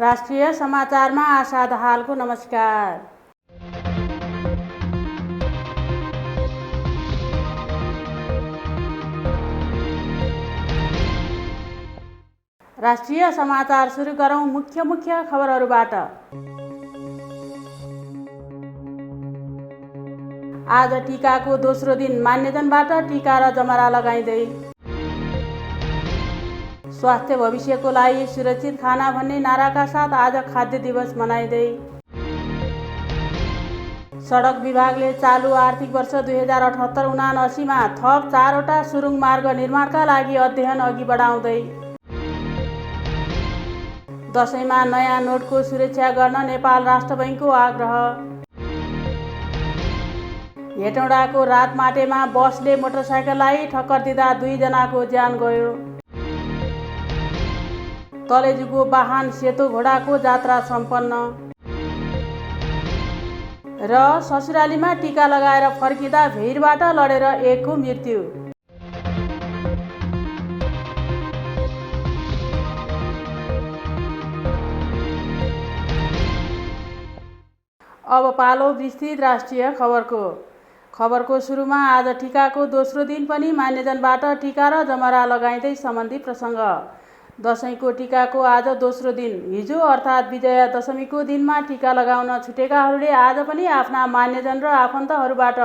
राष्ट्रिय समाचारमा आशा दाहालको नमस्कार। राष्ट्रिय समाचार सुरु गरौं मुख्य खबरहरूबाट। आज टीकाको दोस्रो दिन, मान्यजनबाट टीका र जमरा लगाइँदै। स्वास्थ्य भविष्यको लागि सुरक्षित खाना भन्ने नाराका साथ आज खाद्य दिवस मनाइँदै। सडक विभागले चालु आर्थिक वर्ष 2078-79 मा थप 4वटा सुरुङ मार्ग निर्माणका लागि अध्ययन अघि बढाउँदै। दशैंमा नयाँ नोटको सुरक्षा गर्न नेपाल राष्ट्र बैंकको आग्रह। हेटौडाको रातमाटेमा बसले मोटरसाइकललाई ठक्कर दिँदा 2 जनाको ज्यान गयो। तलेजुको वाहन सेतो घोडाको जात्रा सम्पन्न। र ससुरालीमा टीका लगाएर फर्किँदा भिरबाट लडेर एकको मृत्यु। अब पालो विस्तृत राष्ट्रिय खबरको सुरुमा आज टीकाको दोस्रो दिन पनि मान्यजनबाट टीका र जमरा लगाइँदै सम्बन्धी प्रसङ्ग। दशैंको टीकाको आज दोस्रो दिन। हिजो अर्थात् विजया दशमीको दिनमा टीका लगाउन छुटेकाहरूले आज पनि आफ्ना मान्यजन र आफन्तहरूबाट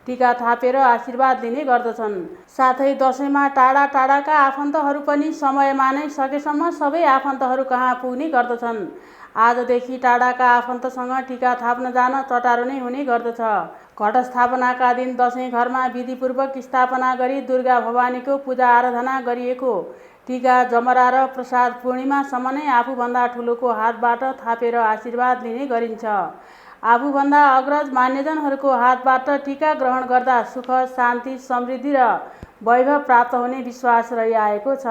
टीका थापेर आशीर्वाद लिने गर्दछन्। साथै दशैंमा टाढा टाढाका आफन्तहरू पनि समयमा नै सकेसम्म सबै आफन्तहरू कहाँ पुग्ने गर्दछन्। आजदेखि टाढाका आफन्तसँग टीका थाप्न जान चटारो नै हुने गर्दछ। घटस्थापनाका दिन दशैं घरमा विधिपूर्वक स्थापना गरी दुर्गा भवानीको पूजा आराधना गरिएको टीका, जमरा र प्रसाद पूर्णिमासम्म नै आफूभन्दा ठुलोको हातबाट थापेर आशीर्वाद लिने गरिन्छ। आफूभन्दा अग्रज मान्यजनहरूको हातबाट टीका ग्रहण गर्दा सुख, शान्ति, समृद्धि र वैभव प्राप्त हुने विश्वास रहिआएको छ।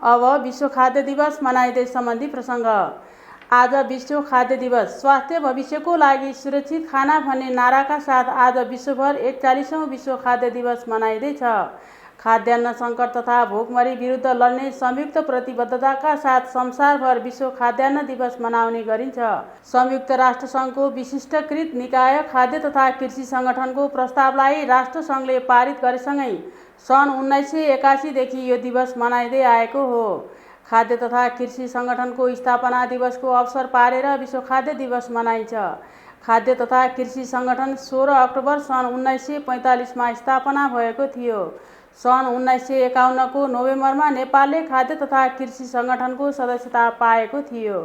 अब विश्व खाद्य दिवस मनाइँदै सम्बन्धी प्रसङ्ग। आज विश्व खाद्य दिवस। स्वास्थ्य भविष्यको लागि सुरक्षित खाना भन्ने नाराका साथ आज विश्वभर 41औं विश्व खाद्य दिवस मनाइँदैछ। खाद्यान्न सङ्कट तथा भोकमरी विरुद्ध लड्ने संयुक्त प्रतिबद्धताका साथ संसारभर विश्व खाद्यान्न दिवस मनाउने गरिन्छ। संयुक्त राष्ट्र सङ्घको विशिष्टकृत निकाय खाद्य तथा कृषि सङ्गठनको प्रस्तावलाई राष्ट्रसङ्घले पारित गरेसँगै सन् 1981 देखि यो दिवस मनाइँदै आएको हो। खाद्य तथा कृषि सङ्गठनको स्थापना दिवसको अवसर पारेर विश्व खाद्य दिवस मनाइन्छ। खाद्य तथा कृषि सङ्गठन 16 अक्टोबर सन् 1945 मा स्थापना भएको थियो। सन् 1951 को नोभेम्बरमा नेपालले खाद्य तथा कृषि सङ्गठनको सदस्यता पाएको थियो।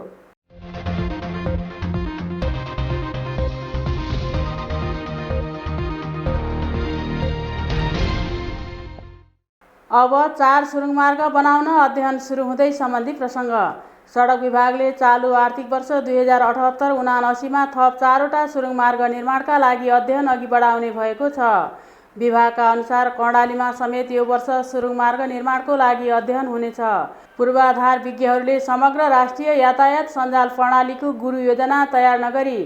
अब 4 सुरुङ मार्ग बनाउन अध्ययन सुरु हुँदै सम्बन्धी प्रसङ्ग। सडक विभागले चालु आर्थिक वर्ष 2078-79 मा थप 4वटा सुरुङ मार्ग निर्माणका लागि अध्ययन अघि बढाउने भएको छ। विभागका अनुसार कर्णालीमा समेत यो वर्ष सुरुङ मार्ग निर्माणको लागि अध्ययन हुनेछ। पूर्वाधार विज्ञहरूले समग्र राष्ट्रिय यातायात सञ्जाल प्रणालीको गुरु योजना तयार नगरी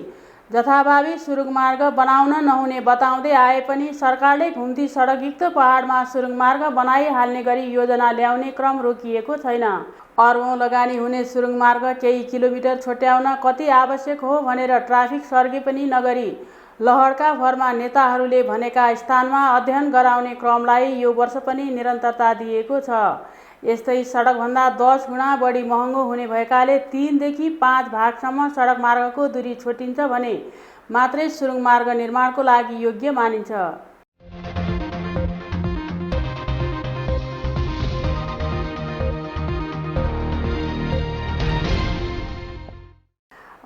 जथाभावी सुरुङ मार्ग बनाउन नहुने बताउँदै आए पनि सरकारले घुम्ती सडकयुक्त पहाडमा सुरुङ मार्ग बनाइहाल्ने गरी योजना ल्याउने क्रम रोकिएको छैन। अर्बौं लगानी हुने सुरुङ मार्ग केही किलोमिटर छुट्याउन कति आवश्यक हो भनेर ट्राफिक सर्वे पनि नगरी लहरका भरमा नेताहरूले भनेका स्थानमा अध्ययन गराउने क्रमलाई यो वर्ष पनि निरन्तरता दिएको छ। यस्तै सडकभन्दा 10 गुणा बढी महँगो हुने भएकाले 3 देखि 5 भागसम्म सडक मार्गको दूरी छुटिन्छ भने मात्रै सुरुङ मार्ग निर्माणको लागि योग्य मानिन्छ।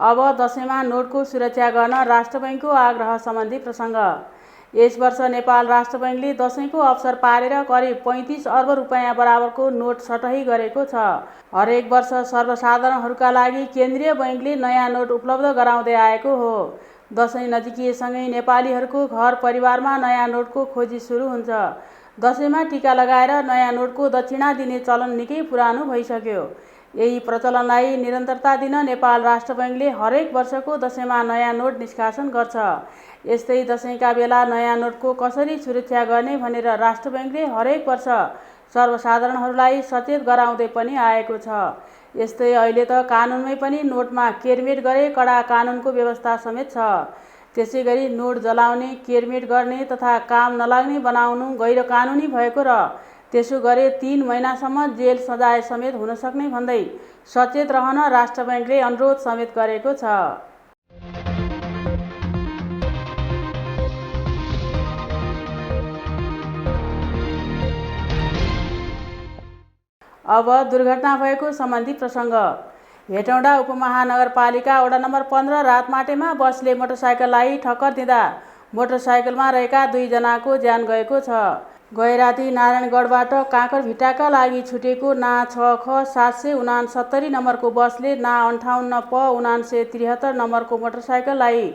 अब दशैंमा नोटको सुरक्षा गर्न राष्ट्र बैंकको आग्रह सम्बन्धी प्रसङ्ग। यस वर्ष नेपाल राष्ट्र बैंकले दशैंको अवसर पारेर करिब 35 अर्ब रुपैयाँ बराबरको नोट सटही गरेको छ। हरेक वर्ष सर्वसाधारणहरूका लागि केन्द्रीय बैंकले नयाँ नोट उपलब्ध गराउँदै आएको हो। दशैं नजिकिएसँगै नेपालीहरूको घर परिवारमा नयाँ नोटको खोजी सुरु हुन्छ। दशैंमा टीका लगाएर नयाँ नोटको दक्षिणा दिने चलन निकै पुरानो भइसक्यो। यही प्रचलनलाई निरन्तरता दिन नेपाल राष्ट्र बैंकले हरेक वर्षको दशैँमा नयाँ नोट निष्कासन गर्छ। यस्तै दशैँका बेला नयाँ नोटको कसरी सुरक्षा गर्ने भनेर राष्ट्र बैंकले हरेक वर्ष सर्वसाधारणहरूलाई सचेत गराउँदै पनि आएको छ। यस्तै अहिले त कानुनमै पनि नोटमा केरमेट गरे कडा कानुनको व्यवस्था समेत छ। त्यसैगरी नोट जलाउने, केरमेट गर्ने तथा काम नलाग्ने बनाउनु गैर कानुनी भएको र त्यसो गरे 3 महिनासम्म जेल सजाय समेत हुन सक्ने भन्दै सचेत रहन राष्ट्र बैंकले अनुरोध समेत गरेको छ। अब दुर्घटना भएको सम्बन्धी प्रसङ्ग। हेटौँडा उपमहानगरपालिका वडा नम्बर 15 रातमाटेमा बसले मोटरसाइकललाई ठक्कर दिँदा मोटरसाइकलमा रहेका 2 जनाको ज्यान गएको छ। गैराती नारायणगढबाट काँकरभिट्टाका लागि छुटेको ना 6ख 769 नम्बरको बसले ना 58 प 1973 नम्बरको मोटरसाइकललाई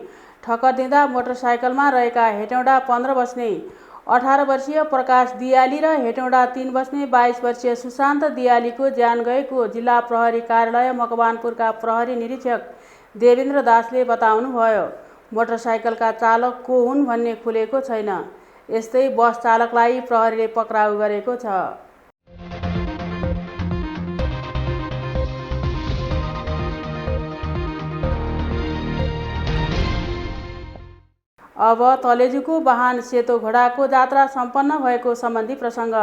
ठक्कर दिँदा मोटरसाइकलमा रहेका हेटौँडा 15 बस्ने 18 वर्षीय प्रकाश दियाली र हेटौँडा 3 बस्ने 22 वर्षीय सुशान्त दियालीको ज्यान गएको जिल्ला प्रहरी कार्यालय मकवानपुरका प्रहरी निरीक्षक देवेन्द्र दासले बताउनुभयो। मोटरसाइकलका चालक को हुन् भन्ने खुलेको छैन। यस्तै बस चालकलाई प्रहरीले पक्राउ गरेको छ। अब तलेजुको वाहन सेतो घोडाको जात्रा सम्पन्न भएको सम्बन्धी प्रसङ्ग।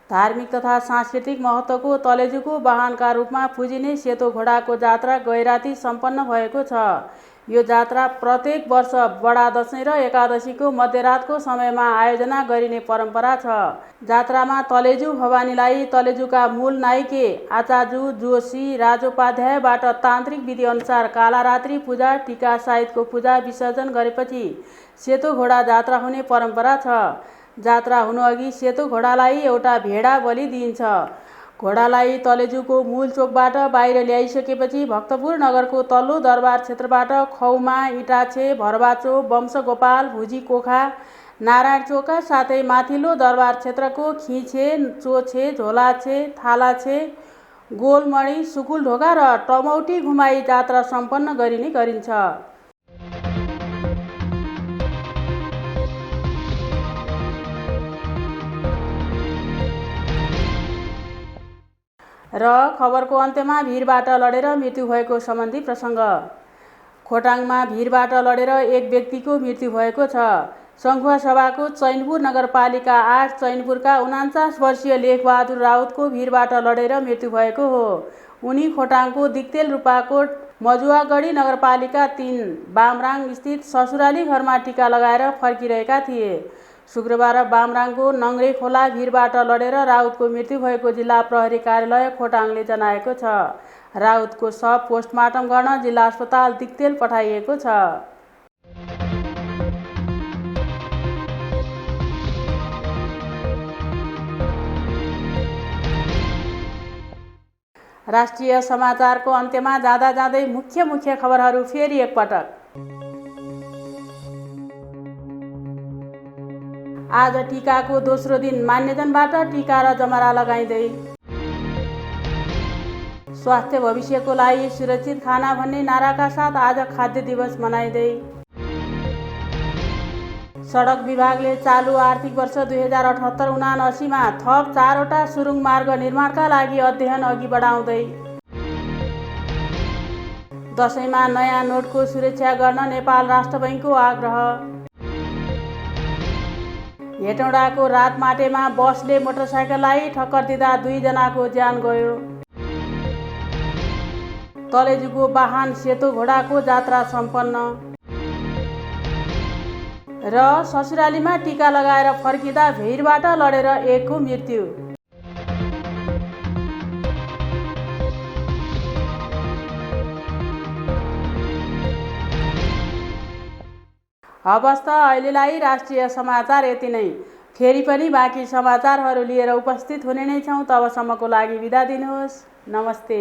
धार्मिक तथा सांस्कृतिक महत्त्वको तलेजुको वाहनका रूपमा पुजिने सेतो घोडाको जात्रा गैराती सम्पन्न भएको छ। यो जात्रा प्रत्येक वर्ष बडा दशैँ र एकादशीको मध्यरातको समयमा आयोजना गरिने परम्परा छ। जात्रामा तलेजु भवानीलाई तलेजुका मूल नाइके आचार्य जोशी राजोपाध्यायबाट तान्त्रिक विधि अनुसार कालारात्रि पूजा टीका सहितको पूजा विसर्जन गरेपछि सेतो घोडा जात्रा हुने परम्परा छ। जात्रा हुनुअघि सेतो घोडालाई एउटा भेडा बलि दिइन्छ। घोडालाई तलेजुको मूल चोकबाट बाहिर ल्याइसकेपछि भक्तपुर नगरको तल्लो दरबार क्षेत्रबाट खौमा, इटाछे, भरबाचो, वंशगोपाल, भुजीकोखा, नारायण चोका साथै माथिल्लो दरबार क्षेत्रको खिछे, चोछे, झोलाछे, थालाछे, गोलमणी, सुकुलढोका र टमौटी घुमाई जात्रा सम्पन्न गरिने गरिन्छ। र खबरको अन्त्यमा भिरबाट लडेर मृत्यु भएको सम्बन्धी प्रसङ्ग। खोटाङमा भिरबाट लडेर एक व्यक्तिको मृत्यु भएको छ। सङ्खुवासभाको चैनपुर नगरपालिका 8 चैनपुरका 49 वर्षीय लेखबहादुर राउतको भिरबाट लडेर मृत्यु भएको हो। उनी खोटाङको दिक्तेल रूपाकोट मजुवागढी नगरपालिका 3 बामराङ स्थित ससुराली घरमा टीका लगाएर फर्किरहेका थिए। शुक्रबार बामराङको नङ्ग्रे खोला भिरबाट लडेर राउतको मृत्यु भएको जिल्ला प्रहरी कार्यालय खोटाङले जनाएको छ। राउतको शव पोस्टमार्टम गर्न जिल्ला अस्पताल दिक्तेल पठाइएको छ। राष्ट्रिय समाचारको अन्त्यमा जाँदा जाँदै मुख्य खबरहरू फेरि एकपटक। आज टीकाको दोस्रो दिन मान्यजनबाट टीका र जमरा लगाइँदै। स्वास्थ्य भविष्यको लागि सुरक्षित खाना भन्ने नाराका साथ आज खाद्य दिवस मनाइँदै। सडक विभागले चालु आर्थिक वर्ष 2078-79 मा थप 4वटा सुरुङ मार्ग निर्माणका लागि अध्ययन अघि बढाउँदै। दशैँमा नयाँ नोटको सुरक्षा गर्न नेपाल राष्ट्र बैंकको आग्रह। हेटौँडाको रातमाटेमा बसले मोटरसाइकललाई ठक्कर दिँदा 2 जनाको ज्यान गयो। तलेजुको वाहन सेतो घोडाको जात्रा सम्पन्न। र ससुरालीमा टीका लगाएर फर्किँदा भिरबाट लडेर एकको मृत्यु। हवस् त अहिलेलाई राष्ट्रिय समाचार यति नै। फेरि पनि बाँकी समाचारहरू लिएर उपस्थित हुने नै छौँ। तबसम्मको लागि बिदा दिनुहोस्। नमस्ते।